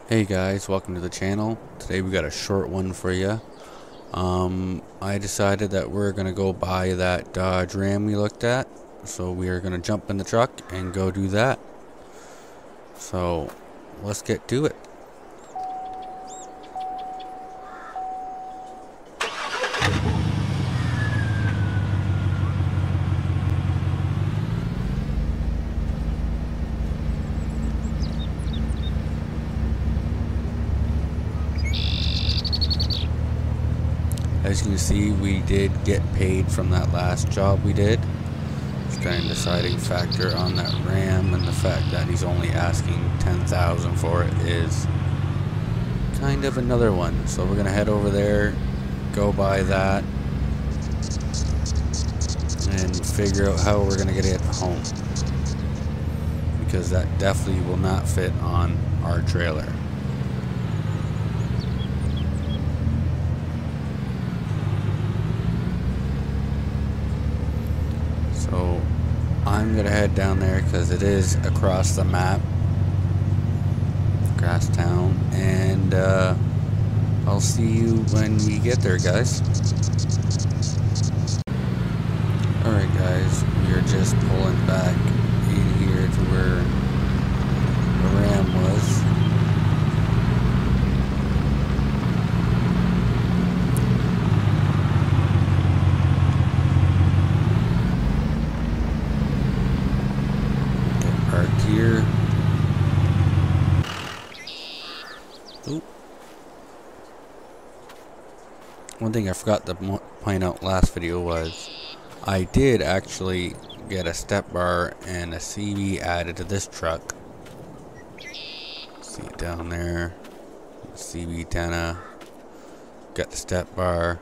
Hey guys, welcome to the channel. Today we got a short one for you. I decided that we're gonna go buy that Dodge Ram we looked at, so we are gonna jump in the truck and go do that. So let's get to it. As you can see, we did get paid from that last job we did. It's kind of deciding factor on that Ram, and the fact that he's only asking $10,000 for it is kind of another one. So we're gonna head over there, go buy that, and figure out how we're gonna get it home, because that definitely will not fit on our trailer. So I'm gonna head down there because it is across the map, across town, and I'll see you when we get there, guys. Alright guys, we are just pulling back in here to where the Ram was. Parked here. Oop. One thing I forgot to point out last video was I did actually get a step bar and a CV added to this truck. See it down there, CV antenna, got the step bar.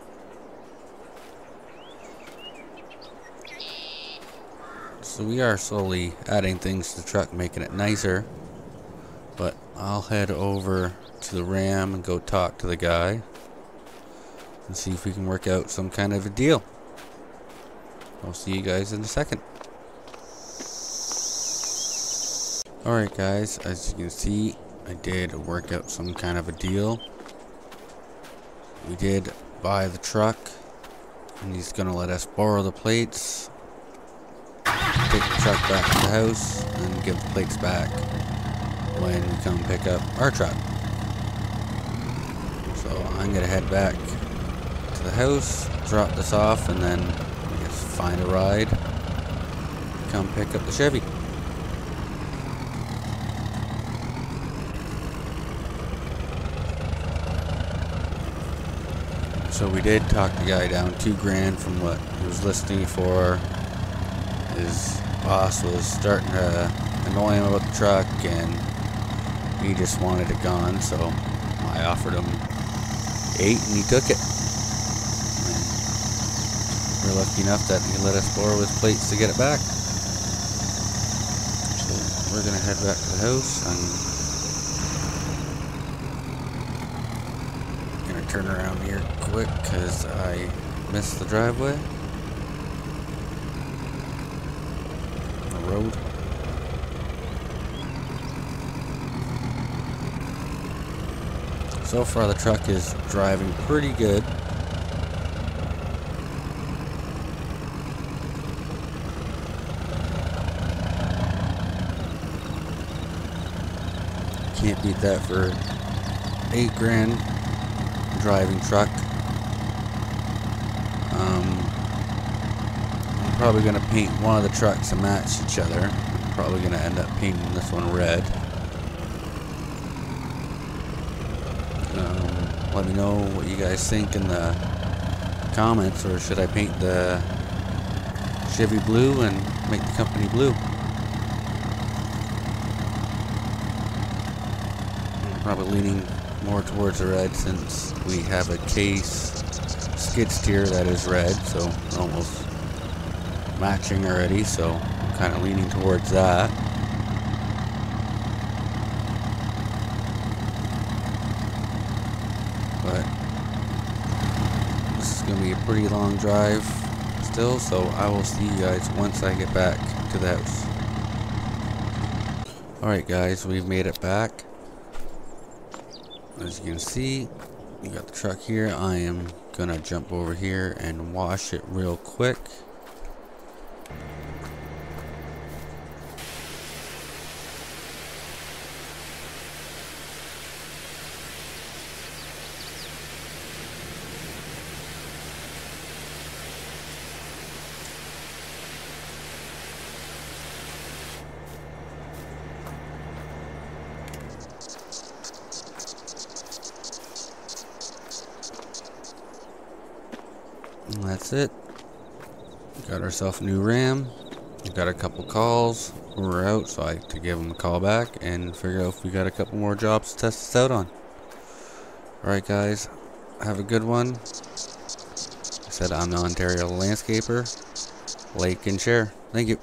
So we are slowly adding things to the truck, making it nicer. But I'll head over to the Ram and go talk to the guy and see if we can work out some kind of a deal. I'll see you guys in a second. Alright guys, as you can see, I did work out some kind of a deal. We did buy the truck, and he's gonna let us borrow the plates, take the truck back to the house, and give the plates back when we come pick up our truck. So I'm gonna head back to the house, drop this off, and then I guess find a ride, come pick up the Chevy. So we did talk the guy down $2,000 from what he was listing for. His boss was starting to annoy him about the truck, and he just wanted it gone, so I offered him $8,000 and he took it. And we're lucky enough that he let us borrow his plates to get it back. So we're gonna head back to the house. I'm gonna turn around here quick because I missed the driveway. Road. So far the truck is driving pretty good. Can't beat that for $8,000 driving truck. I'm probably going to paint one of the trucks to match each other. I'm probably going to end up painting this one red. Let me know what you guys think in the comments, or should I paint the Chevy blue and make the company blue? I'm probably leaning more towards the red since we have a case skid steer that is red, so almost matching already, so I'm kind of leaning towards that. But this is going to be a pretty long drive still, so I will see you guys once I get back to the house. Alright guys, we've made it back. As you can see, you got the truck here. I am gonna jump over here and wash it real quick. And that's it. Got ourselves a new Ram. We got a couple calls. We're out, so I had to give them a call back and figure out if we got a couple more jobs to test this out on. Alright guys, have a good one. Like I said, I'm the Ontario Landscaper. Like and share. Thank you.